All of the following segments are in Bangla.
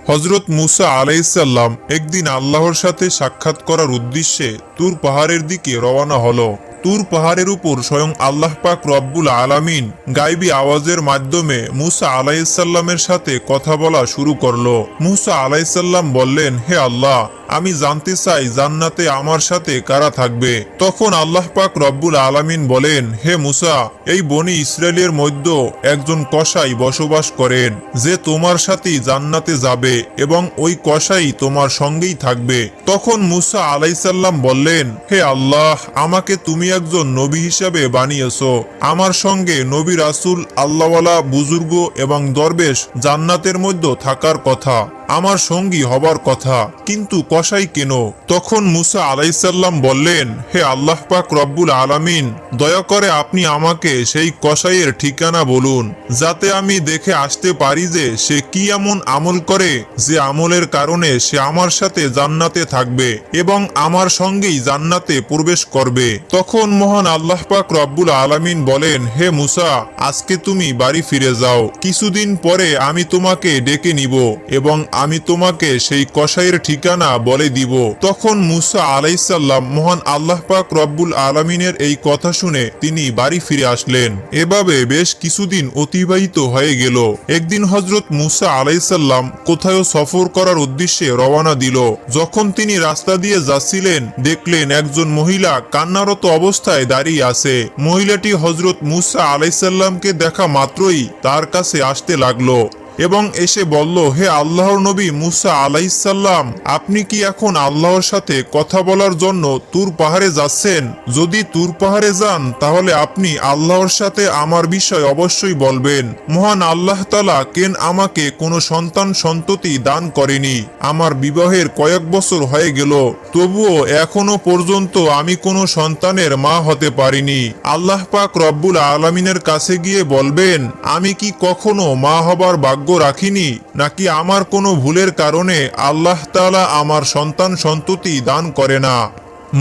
হযরত মুসা আলাইহিসসালাম একদিন আল্লাহর সাথে সাক্ষাৎ করার উদ্দেশ্যে তুর পাহাড়ের দিকে রওনা হলো। তুর পাহাড়ের উপর স্বয়ং আল্লাহ পাক রব্বুল আলামিন গায়বী আওয়াজের মাধ্যমে মুসা আলাইহিসসালামের সাথে কথা বলা শুরু করলো। মুসা আলাইহিসসালাম বললেন, হে আল্লাহ, আমি জানতে চাই জান্নাতে আমার সাথে কারা থাকবে। তখন আল্লাহ পাক রব্বুল আলামিন বলেন, হে মুসা, এই বনি ইসরায়েলের মধ্যে একজন কসাই বসবাস করেন, যে তোমার সাথেই জান্নাতে যাবে এবং ওই কসাই তোমার সঙ্গেই থাকবে। তখন মুসা আলাইহিসসালাম বললেন, হে আল্লাহ, আমাকে তুমি একজন নবী হিসেবে বানিয়েছো। আমার সঙ্গে নবী রাসূল, আল্লাহওয়ালা, বুজুর্গ এবং দরবেশ জান্নাতের মধ্যে থাকার কথা, আমার সঙ্গী হবার কথা, কিন্তু কসাই কেন? তখন মুসা আলাইহিসসালাম বললেন, হে আল্লাহ পাক রব্বুল আলামিন, দয়া করে আপনি আমাকে সেই কসাইয়ের ঠিকানা বলুন, যাতে আমি দেখে আসতে পারি যে সে কি এমন আমল করে যে আমলের কারণে সে আমার সাথে জান্নাতে থাকবে এবং আমার সঙ্গেই জান্নাতে প্রবেশ করবে। তখন মহান আল্লাহ পাক রব্বুল আলামিন বলেন, হে মুসা, আজকে তুমি বাড়ি ফিরে যাও, কিছুদিন পরে আমি তোমাকে ডেকে নিব এবং আমি তোমাকে সেই কসাইয়ের ঠিকানা বলে দিব। তখন মুসা আলাইহিসসালাম মহান আল্লাহ পাক রব্বুল আলামিনের এই কথা শুনে তিনি বাড়ি ফিরে আসলেন। এভাবে বেশ কিছুদিন অতিবাহিত হয়ে গেল। একদিন হযরত মুসা আলাইহিসসালাম কোথাও সফর করার উদ্দেশ্যে রওনা দিল। যখন তিনি রাস্তা দিয়ে যাচ্ছিলেন, দেখলেন একজন মহিলা কান্নারত অবস্থায় দাঁড়িয়ে আছে। মহিলাটি হযরত মুসা আলাইহিসসালামকে দেখা মাত্রই তার কাছে আসতে লাগলো এবং এসে বলল, হে আল্লাহর নবী মুসা আলাইহিসসালাম, আপনি কি এখন আল্লাহর সাথে কথা বলার জন্য তুর পাহাড়ে যাচ্ছেন? যদি তুর পাহাড়ে যান তাহলে আপনি আল্লাহর সাথে আমার বিষয় অবশ্যই বলবেন। মহান আল্লাহ তাআলা কেন আমাকে কোনো সন্তান সন্ততি দান করেনি। আমার বিবাহের কয়েক বছর হয়ে গেল, তবুও এখনো পর্যন্ত আমি কোনো সন্তানের মা হতে পারিনি। আল্লাহ পাক রব্বুল আলামিনের কাছে গিয়ে বলবেন, আমি কি কখনো মা হবার ভাগ্য রাখিনি, নাকি আমার কোনো ভুলের কারণে আল্লাহ তাআলা আমার সন্তান সন্ততি দান করে না?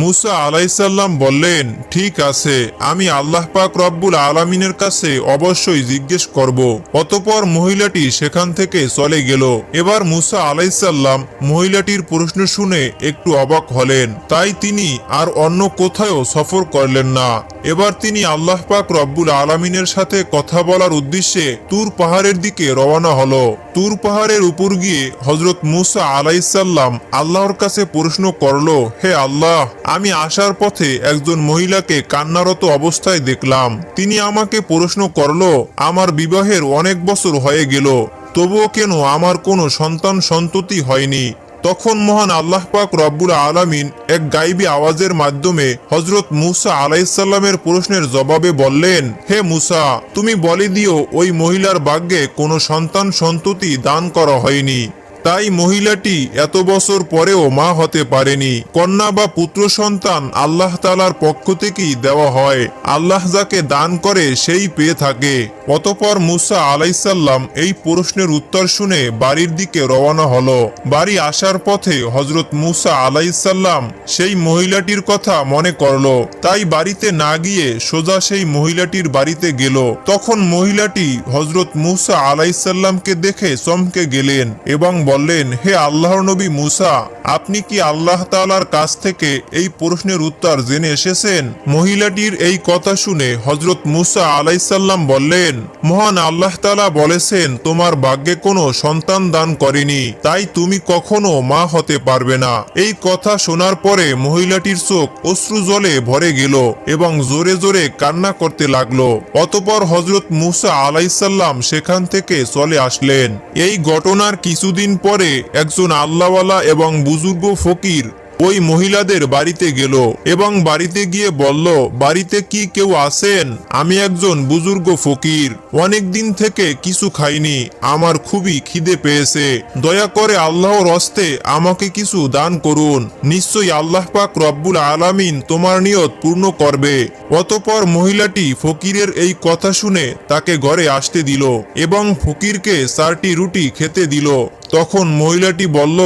মুসা আলাইহিসসালাম বললেন, ঠিক আছে, আমি আল্লাহ পাক রব্বুল আলামিনের কাছে অবশ্যই জিজ্ঞেস করব। অতঃপর মহিলাটি সেখান থেকে চলে গেল। এবার মুসা আলাইহিসসালাম মহিলাটির প্রশ্ন শুনে একটু অবাক হলেন, তাই তিনি আর অন্য কোথাও সফর করলেন না। এবার তিনি আল্লাহ পাক রব্বুল আলামিনের সাথে কথা বলার উদ্দেশ্যে তুর পাহাড়ের দিকে রওনা হলো। তুর পাহাড়ের উপর গিয়ে হযরত মুসা আলাইহিসসালাম আল্লাহর কাছে প্রশ্ন করলো, হে আল্লাহ, আমি আসার পথে একজন মহিলাকে কান্নারত অবস্থায় দেখলাম। তিনি আমাকে প্রশ্ন করলো, আমার বিবাহের অনেক বছর হয়ে গেল, তবুও কেন আমার কোনো সন্তান সন্ততি হয়নি? তখন মহান আল্লাহ পাক রব্বুল আলামিন এক গায়বী আওয়াজের মাধ্যমে হযরত মুসা আলাইহিসসালামের প্রশ্নের জবাবে বললেন, হে মুসা, তুমি বলে দিও ওই মহিলার ভাগ্যে কোনো সন্তান সন্ততি দান করা হয়নি, তাই মহিলাটি এত বছর পরেও মা হতে পারেনি। কন্যা বা পুত্র সন্তান আল্লাহ তাআলার পক্ষ থেকেই দেওয়া হয়, আল্লাহ যাকে দান করে সেই পেয়ে থাকে। অতঃপর মুসা আলাইহিসসালাম এই প্রশ্নের উত্তর শুনে বাড়ির দিকে রওনা হলো। বাড়ি আসার পথে হযরত মুসা আলাইহিসসালাম সেই মহিলাটির কথা মনে করলো, তাই বাড়িতে না গিয়ে সোজা সেই মহিলাটির বাড়িতে গেল। তখন মহিলাটি হযরত মুসা আলাইহিসসালামকে দেখে চমকে গেলেন এবং বললেন, হে আল্লাহর নবী মুসা, আপনি কি আল্লাহ তাআলার কাছ থেকে এই প্রশ্নের উত্তর জেনে এসেছেন? মহিলাটির এই কথা শুনে হযরত মুসা আলাইহিসসালাম বললেন, মহান আল্লাহ তাআলা বলেছেন তোমার ভাগ্যে কোনো সন্তান দান করেনি, তাই তুমি কখনো মা হতে পারবে না। এই কথা শোনার পরে মহিলাটির চোখ অশ্রু জলে ভরে গেল এবং জোরে জোরে কান্না করতে লাগলো। অতঃপর হযরত মুসা আলাইহিসসালাম সেখান থেকে চলে আসলেন। এই ঘটনার কিছুদিন পরে একজন আল্লাহওয়ালা এবং বুজুর্গ ফকির ওই মহিলাদের বাড়িতে গেল এবং বাড়িতে গিয়ে বলল, বাড়িতে কি কেউ আছেন? আমি একজন বুজুর্গ ফকির, অনেক দিন থেকে কিছু খাইনি, আমার খুবই খিদে পেয়েছে, দয়া করে আল্লাহর হস্তে আমাকে কিছু দান করুন, নিশ্চয়ই আল্লাহ পাক রব্বুল আলামিন তোমার নিয়ত পূর্ণ করবে। অতঃপর মহিলাটি ফকিরের এই কথা শুনে তাকে ঘরে আসতে দিল এবং ফকিরকে 4টি রুটি খেতে দিল। তখন মহিলাটি বলল,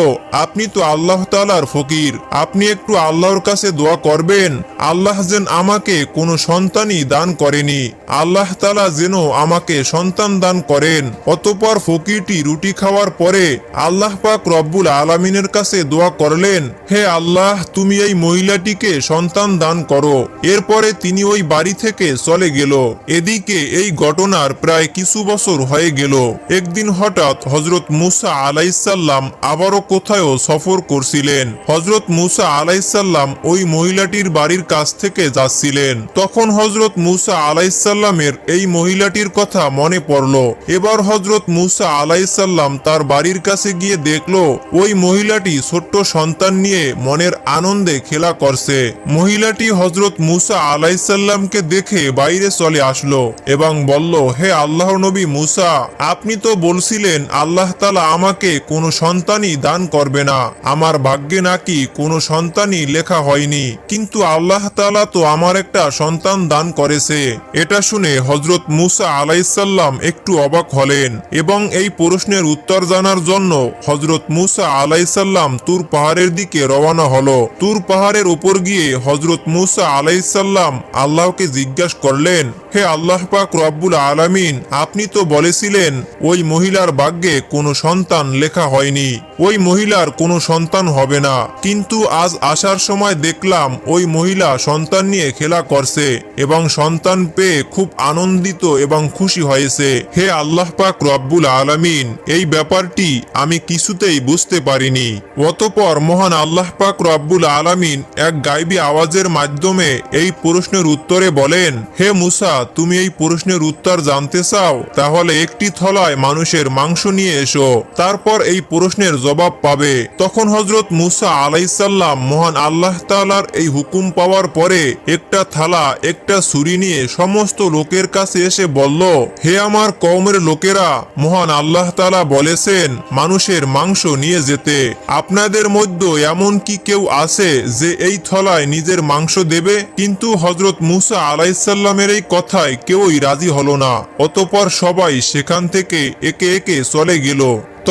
আপনি তো আল্লাহ তাআলার ফকির, আপনি একটু আল্লাহর কাছে দোয়া করবেন, আল্লাহ যেন আমাকে কোনো সন্তানই দান করেনি, আল্লাহ তাআলা যেন আমার আমাকে সন্তান দান করেন। অতঃপর ফকিরটি রুটি খাওয়ার পরে আল্লাহ পাক রব্বুল আলামিনের কাছে দোয়া করলেন, হে আল্লাহ, তুমি এই মহিলাটিকে সন্তান দান করো। এরপরে তিনি ওই বাড়ি থেকে চলে গেল। এদিকে এই ঘটনার প্রায় কিছু বছর হয়ে গেল। একদিন হঠাৎ হযরত মূসা আলাইহিসসালাম আবারও কোথাও সফর করছিলেন। হযরত মূসা আলাইহিসসালাম ওই মহিলাটির বাড়ির কাছ থেকে যাচ্ছিলেন। তখন হযরত মূসা আলাইহিসসালামের এই মহিলাটির কথা মনে পড়ল। এবার হযরত মূসা আলাইহিসসালাম তার বাড়ির কাছে গিয়ে দেখলো ওই মহিলাটি ছোট্ট সন্তান নিয়ে মনের আনন্দে খেলা করছে। মহিলাটি হযরত মূসা আলাইহিসসালামকে দেখে বাইরে চলে আসলো এবং বলল, হে আল্লাহর নবী মূসা, আপনি তো বলছিলেন আল্লাহ তাআলা আমাকে কোনো সন্তানই দান করবে না। আমার ভাগ্যে নাকি কোনো সন্তানই লেখা হয়নি, কিন্তু আল্লাহ তাআলা তো আমার একটা সন্তান দান করেছে। এটা শুনে হযরত মূসা আলাইহিসসালাম একটু অবাক হলেন এবং এই প্রশ্নের উত্তর জানার জন্য হযরত মূসা আলাইহিসসালাম তুর পাহাড়ের দিকে রওনা হলো। তুর পাহাড়ের উপর গিয়ে হযরত মূসা আলাইহিসসালাম আল্লাহকে জিজ্ঞাসা করলেন, হে আল্লাহ পাক রব্বুল আলামিন, আপনি তো বলেছিলেন ওই মহিলার ভাগ্যে কোনো সন্তান লেখা হয়নি, ওই মহিলার কোনো সন্তান হবে না, কিন্তু আজ আসার সময় দেখলাম ওই মহিলা সন্তান নিয়ে খেলা করছে এবং সন্তান পেয়ে খুব আনন্দিত এবং খুশি হয়েছে। হে আল্লাহ পাক রব্বুল আলামিন, এই ব্যাপারটি আমি কিছুতেই বুঝতে পারিনি। অতঃপর মহান আল্লাহ পাক রব্বুল আলামিন এক গায়বী আওয়াজের মাধ্যমে এই প্রশ্নের উত্তরে বলেন, হে মূসা, তুমি এই প্রশ্নের উত্তর জানতে চাও? তাহলে একটি থলায় মানুষের মাংস নিয়ে এসো, তারপর এই প্রশ্নের জবাব পাবে। তখন হযরত মূসা আলাইহিসসালাম মহান আল্লাহ তাআলার এই হুকুম পাওয়ার পরে একটা থালা, একটা ছুরি নিয়ে সমস্ত লোকের কাছে এসে বলল, হে আমার কওমের লোকেরা, মহান আল্লাহ তাআলা বলেছেন মানুষের মাংস নিয়ে যেতে। আপনাদের মধ্যে এমন কি কেউ আছে যে এই থলায় নিজের মাংস দেবে? কিন্তু হযরত মূসা আলাইহিসসালামের এই কথায় কেউই রাজি হলো না। অতঃপর সবাই সেখান থেকে একে একে চলে গেল।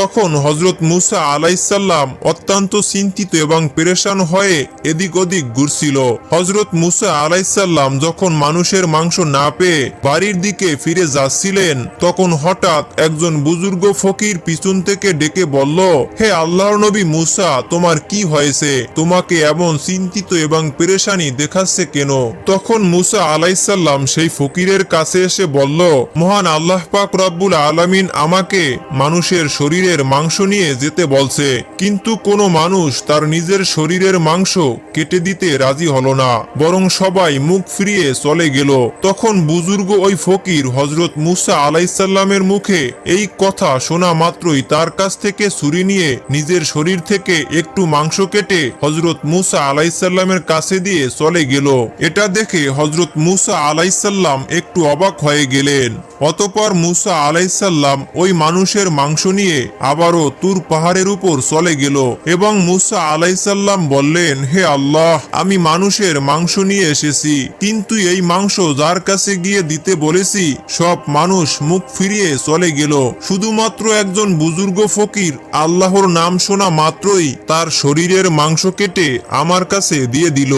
তখন হযরত মূসা আলাইহিসসালাম অত্যন্ত চিন্তিত এবং পেরেশান হয়ে এদিক ওদিক ঘুরছিল। হযরত মূসা আলাইহিসসালাম যখন মানুষের মাংস না পেয়ে বাড়ির দিকে ফিরে যাচ্ছিলেন, তখন হঠাৎ একজন বুজুর্গ ফকির পিছন থেকে ডেকে বলল, হে আল্লাহর নবী মূসা, তোমার কি হয়েছে? তোমাকে এমন চিন্তিত এবং পেরেশানি দেখাচ্ছে কেন? তখন মূসা আলাইহিসসালাম সেই ফকিরের কাছে এসে বলল, মহান আল্লাহ পাক রব্বুল আলামিন আমাকে মানুষের শরীর মাংস নিয়ে যেতে বলছে, কিন্তু কোনো মানুষ তার নিজের শরীরের মাংস কেটে দিতে রাজি হলো না, বরং সবাই মুখ ফিরিয়ে চলে গেল। তখন বুজুর্গ ওই ফকির হযরত মূসা আলাইহিসসালামের মুখে এই কথা শোনা মাত্রই তার কাছ থেকে ছুরি নিয়ে নিজের শরীর থেকে একটু মাংস কেটে হযরত মূসা আলাইহিসসালামের কাছে দিয়ে চলে গেল। এটা দেখে হযরত মূসা আলাইহিসসালাম একটু অবাক হয়ে গেলেন। অতঃপর মূসা আলাইহিসসালাম ওই মানুষের মাংস নিয়ে আবারও তুর পাহাড়ের উপর চলে গেল এবং মূসা আলাইহিসসালাম বললেন, হে আল্লাহ, আমি মানুষের মাংস নিয়ে এসেছি, কিন্তু এই মাংস যার কাছে গিয়ে দিতে বলেছি সব মানুষ মুখ ফিরিয়ে চলে গেল। শুধুমাত্র একজন বুজুর্গ ফকির আল্লাহর নাম শোনা মাত্রই তার শরীরের মাংস কেটে আমার কাছে দিয়ে দিল।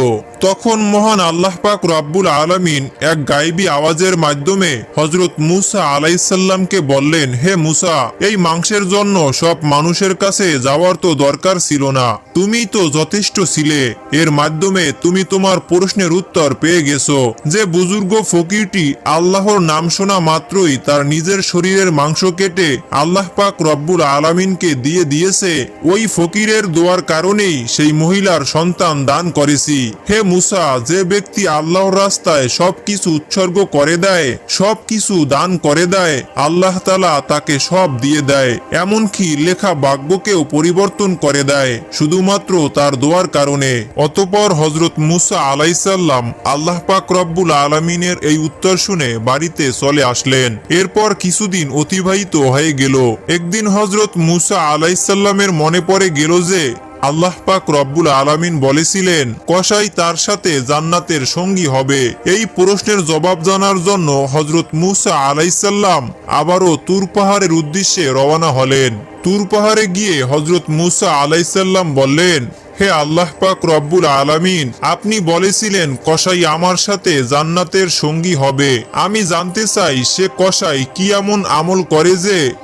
তখন মহান আল্লাহ পাক রব্বুল আলামিন এক গায়বী আওয়াজের মাধ্যমে হযরত মূসা আলাইহিসসালামকে বললেন, হে মূসা, এই মাংসের জন্য সব মানুষের কাছে যাওয়ার তো দরকার ছিল না, তুমি তো যথেষ্ট ছিলে। এর মাধ্যমে তুমি তোমার প্রশ্নের উত্তর পেয়ে গেছো। যে বুজুর্গ ফকিরটি আল্লাহর নাম শোনা মাত্রই তার নিজের শরীরের মাংস কেটে আল্লাহ পাক রব্বুল আলামিনকে দিয়ে দিয়েছে, ওই ফকিরের দোয়ার কারণেই সেই মহিলার সন্তান দান করেছি। হে মূসা, যে ব্যক্তি আল্লাহর রাস্তায় সবকিছু উৎসর্গ করে দেয়, সবকিছু দান করে দেয়, আল্লাহ তাআলা তাকে সব দিয়ে দেয়, এমনকি লেখা ভাগ্যকেও পরিবর্তন করে দেয় শুধুমাত্র তার দোয়ার কারণে। অতঃপর হযরত মূসা আলাইহিসসালাম আল্লাহ পাক রব্বুল আলামিনের এই উত্তর শুনে বাড়িতে চলে আসলেন। এরপর কিছুদিন অতিবাহিত হয়ে গেল। একদিন হযরত মূসা আলাইহিসসালামের মনে পড়ে গেল যে আল্লাহ পাক রব্বুল আলামিন বলেছিলেন কসাই তার সাথে জান্নাতের সঙ্গী হবে। এই প্রশ্নের জবাব জানার জন্য হযরত মূসা আলাইহিসসালাম আবারও তুর পাহাড়ের উদ্দেশ্যে রওনা হলেন। তুর পাহাড়ে গিয়ে হযরত মূসা আলাইহিসসালাম বললেন, হে আল্লাহ পাক রব্বুল আলামিন, আপনি বলেছিলেন কসাই আমার সাথে জান্নাতের সঙ্গী হবে। আমি জানতে চাই সে কসাই কি এমন আমল করে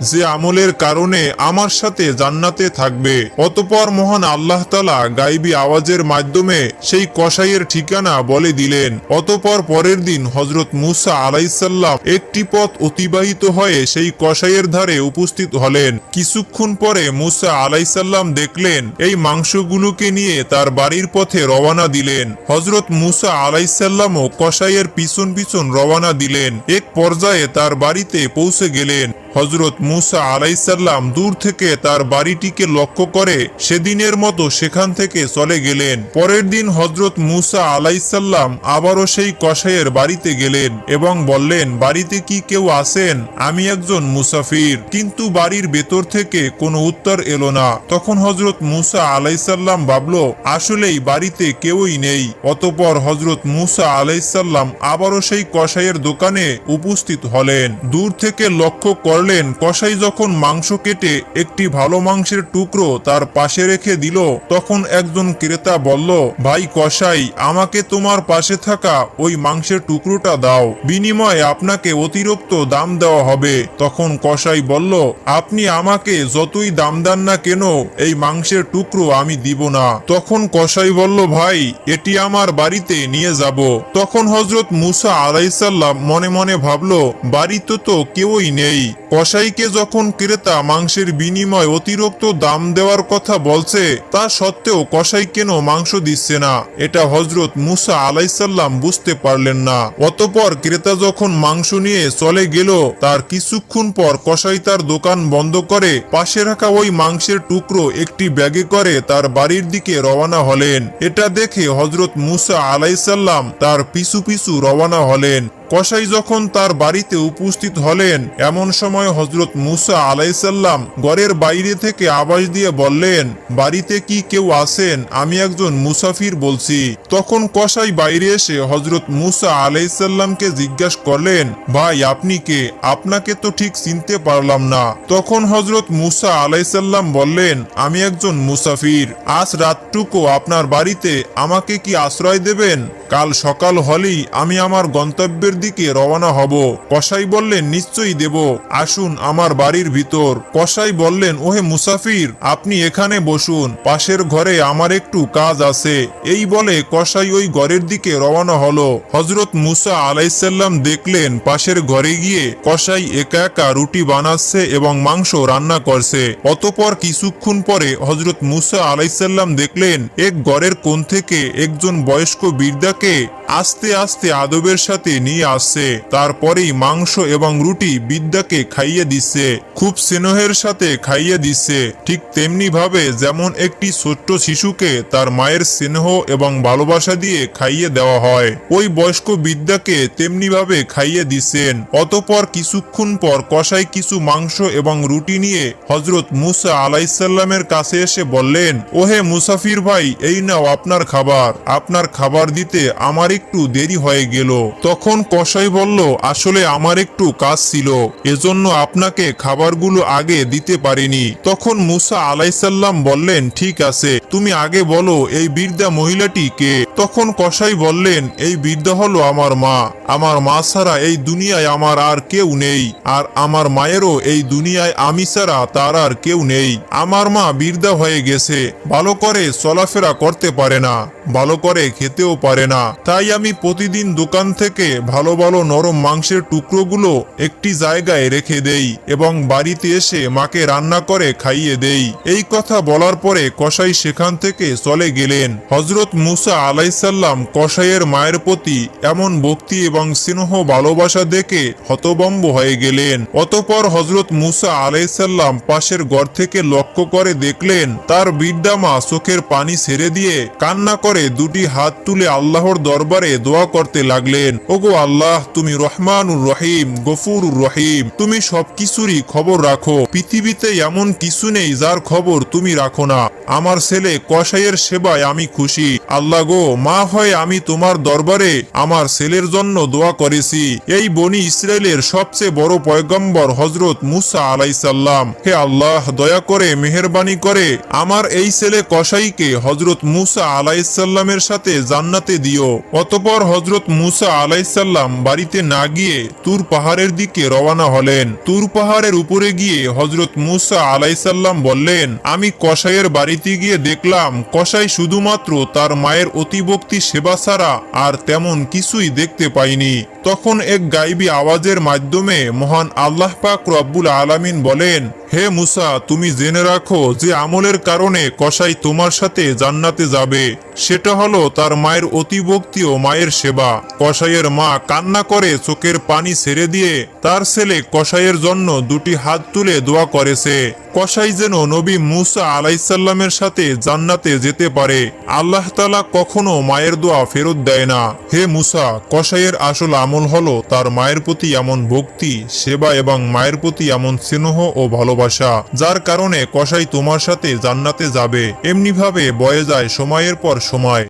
যে আমলের কারণে আমার সাথে জান্নাতে থাকবে। অতঃপর মহান আল্লাহ তাআলা গায়বী আওয়াজের মাধ্যমে সেই কসাইয়ের ঠিকানা বলে দিলেন। অতঃপর পরের দিন হযরত মূসা আলাইহিস সালাম একটি পথ অতিবাহিত হয়ে সেই কসাইয়ের ধারে উপস্থিত হলেন। কিছুক্ষণ পরে মূসা আলাইহিস সালাম দেখলেন এই মাংসগুলোকে নিয়ে তার বাড়ির পথে রওনা দিলেন। হযরত মূসা আলাইহিস সালামও কসাইয়ের পিছন পিছন রওনা দিলেন। এক পর্যায়ে তার বাড়িতে পৌঁছে গেলেন। হযরত মূসা আলাইহিস সালাম দূর থেকে তার বাড়িটিকে লক্ষ্য করে সেদিনের মতো সেখান থেকে চলে গেলেন। পরের দিন হযরত মূসা আলাইহিস সালাম আবারও সেই কসাইয়ের বাড়িতে গেলেন এবং বললেন, বাড়িতে কি কেউ আছেন? আমি একজন মুসাফির। কিন্তু বাড়ির ভেতর থেকে কোনো উত্তর এলো না। তখন হযরত মূসা আলাইহিস সালাম ভাবলো আসলেই বাড়িতে কেউই নেই। অতঃপর হযরত মূসা আলাইহিস সালাম আবারও সেই কসাইয়ের দোকানে উপস্থিত হলেন। দূর থেকে লক্ষ্য করলেন কসাই যখন মাংস কেটে একটি ভালো মাংসের টুকরো তার পাশে রেখে দিল, তখন একজন ক্রেতা বলল, ভাই কসাই, আমাকে তোমার পাশে থাকা ওই মাংসের টুকরোটা দাও, বিনিময়ে আপনাকে অতিরিক্ত দাম দেওয়া হবে। তখন কসাই বলল, আপনি আমাকে যতই দাম দেন না কেন এই মাংসের টুকরো আমি দিব না। তখন কসাই বলল, ভাই এটি আমার বাড়িতে নিয়ে যাব। তখন হযরত মূসা আলাইহিস সালাম মনে মনে ভাবলো বাড়িতে তো কেউই নেই। কসাইকে যখন ক্রেতা মাংসের বিনিময়ে অতিরিক্ত দাম দেওয়ার কথা বলছে, তা সত্ত্বেও কসাই কেন মাংস দিচ্ছে না, এটা হযরত মূসা আলাইহিস সালাম বুঝতে পারলেন না। অতঃপর ক্রেতা যখন মাংস নিয়ে চলে গেল, তার কিছুক্ষণ পর কসাই তার দোকান বন্ধ করে পাশে রাখা ওই মাংসের টুকরো একটি ব্যাগে করে তার বাড়ির দিকে রওনা হলেন। এটা দেখে হযরত মূসা আলাইহিস সালাম তার পিছু পিছু রওনা হলেন। কসাই যখন তার বাড়িতে উপস্থিত হলেন, এমন সময় হযরত মূসা আলাইহিস সালাম ঘরের বাইরে থেকে আওয়াজ দিয়ে বললেন, বাড়িতে কি কেউ আছেন? আমি একজন মুসাফির বলছি। তখন কসাই বাইরে এসে হযরত মূসা আলাইহিস সালামকে জিজ্ঞাসা করলেন, ভাই আপনি কে? আপনাকে তো ঠিক চিনতে পারলাম না। তখন হযরত মূসা আলাইহিস সালাম বললেন, আমি একজন মুসাফির। আজ রাতটুকু আপনার বাড়িতে আমাকে কি আশ্রয় দেবেন? কাল সকাল হলেই আমি আমার গন্তব্যের দিকে রওনা হব। কসাই বললেন, নিশ্চয়ই দেব, আসুন আমার বাড়ির ভিতর। কসাই বললেন, ওহে মুসাফির, আপনি এখানে বসুন, পাশের ঘরে আমার একটু কাজ আছে। এই বলে কসাই ওই ঘরের দিকে রওনা হলো। হযরত মূসা আলাইহিস সালাম দেখলেন পাশের ঘরে গিয়ে কসাই একা একা রুটি বানাচ্ছে এবং মাংস রান্না করছে। অতঃপর কিছুক্ষণ পরে হযরত মূসা আলাইহিস সালাম দেখলেন এক ঘরের কোণ থেকে একজন বয়স্ক বৃদ্ধাকে আস্তে আস্তে আদবের সাথে নিয়ে আসছে। তারপরেই মাংস এবং রুটি বৃদ্ধাকে খাইয়ে দিচ্ছে, খুব স্নেহের সাথে খাইয়ে দিচ্ছে। ঠিক তেমনি ভাবে যেমন একটি ছোট্ট শিশুকে তার মায়ের স্নেহ এবং ভালোবাসা দিয়ে খাইয়ে দেওয়া হয়, ওই বয়স্ক বৃদ্ধাকে তেমনি ভাবে খাইয়ে দিচ্ছেন। অতঃপর কিছুক্ষণ পর কসাই কিছু মাংস এবং রুটি নিয়ে হযরত মূসা আলাইহিস সালামের কাছে এসে বললেন, ওহে মুসাফির ভাই, এই নাও আপনার খাবার। আপনার খাবার দিতে আমার একটু দেরি হয়ে গেল। তখন কসাই বলল, আসলে আমার একটু কাজ ছিল, এজন্য আপনাকে খাবারগুলো আগে দিতে পারিনি। তখন মূসা আলাইহিস সালাম বললেন, ঠিক আছে, তুমি আগে বলো এই বৃদ্ধা মহিলাটি কে? তখন কসাই বললেন, এই বৃদ্ধা হলো আমার মা। আমার মা ছাড়া এই দুনিয়ায় আমার আর কেউ নেই, আর আমার মায়েরও এই দুনিয়ায় আমি ছাড়া তার আর কেউ নেই। আমার মা বৃদ্ধা হয়ে গেছে, ভালো করে চলাফেরা করতে পারে না, ভালো করে খেতেও পারে না। তাই আমি প্রতিদিন দোকান থেকে ভালো ভালো নরম মাংসের টুকরোগুলো একটি জায়গায় রেখে দেই এবং বাড়িতে এসে মাকে রান্না করে খাইয়ে দেই। এই কথা বলার পরে কসাই সেখান থেকে চলে গেলেন। হযরত মূসা আলাইহিস সালাম কসাইয়ের মায়ের প্রতি এমন ভক্তি এবং স্নেহ ভালোবাসা দেখে হতভম্ব হয়ে গেলেন। অতঃপর হযরত মূসা আলাইহিস সালাম পাশের ঘর থেকে লক্ষ্য করে দেখলেন তার বৃদ্ধা মা চোখের পানি ছেড়ে দিয়ে কান্না করে দুটি হাত তুলে আল্লাহর দরবারে দোয়া করতে লাগলেন, ওগো আল্লাহ, তুমি রহমানুর রহিম, গফুরুর রহিম, তুমি সবকিছুরই খবর রাখো। পৃথিবীতে এমন কিছু নেই যার খবর তুমি রাখো না। আমার ছেলে কসাইয়ের সেবায় আমি খুশি, আল্লাহ গো, মা হয় আমি তোমার দরবারে আমার ছেলের জন্য দোয়া করেছি, এই বনি ইসরায়েলের সবচেয়ে বড় পয়গম্বর হযরত মুসা আলাইসাল্লাম। হে আল্লাহ, দয়া করে মেহেরবানি করে আমার এই ছেলে কসাইকে হযরত মুসা আলাইসাল্লামের সাথে জান্নাতে দিও। অতঃপর হযরত মুসা আলাইসাল্লাম বাড়িতে না গিয়ে তুর পাহাড়ের দিকে রওনা হলেন। তুর পাহাড়ের উপরে গিয়ে হযরত মুসা আলাইসাল্লাম বললেন, আমি কসাইয়ের বাড়িতে গিয়ে দেখলাম কসাই শুধুমাত্র তার মায়ের অতিভক্তি সেবা ছাড়া আর তেমন কিছুই দেখতে পাইনি। তখন এক গায়বী আওয়াজের মাধ্যমে মহান আল্লাহ পাক রব্বুল আলামিন বলেন, হে মুসা, তুমি জেনে রাখো যে আমলের কারণে কসাই তোমার সাথে জান্নাতে যাবে সেটা হলো তার মায়ের অতিভক্তি ও মায়ের সেবা। কসাইয়ের মা কান্না করে চোখের পানি ছেড়ে দিয়ে তার ছেলে কসাইয়ের জন্য দুটি হাত তুলে দোয়া করেছে, কসাই যেন নবী মুসা আলাইসাল্লামের সাথে জান্নাতে যেতে পারে। আল্লাহ তাআলা কখনো মায়ের দোয়া ফেরত দেয় না। হে মুসা, কসাইয়ের আসল আমল হলো তার মায়ের প্রতি এমন ভক্তি, সেবা এবং মায়ের প্রতি এমন স্নেহ ও ভালোবাসা যার কারণে কসাই তোমার সাথে জান্নাতে যাবে। এমনিভাবে বয়ে যায় সময়ের পর সময়।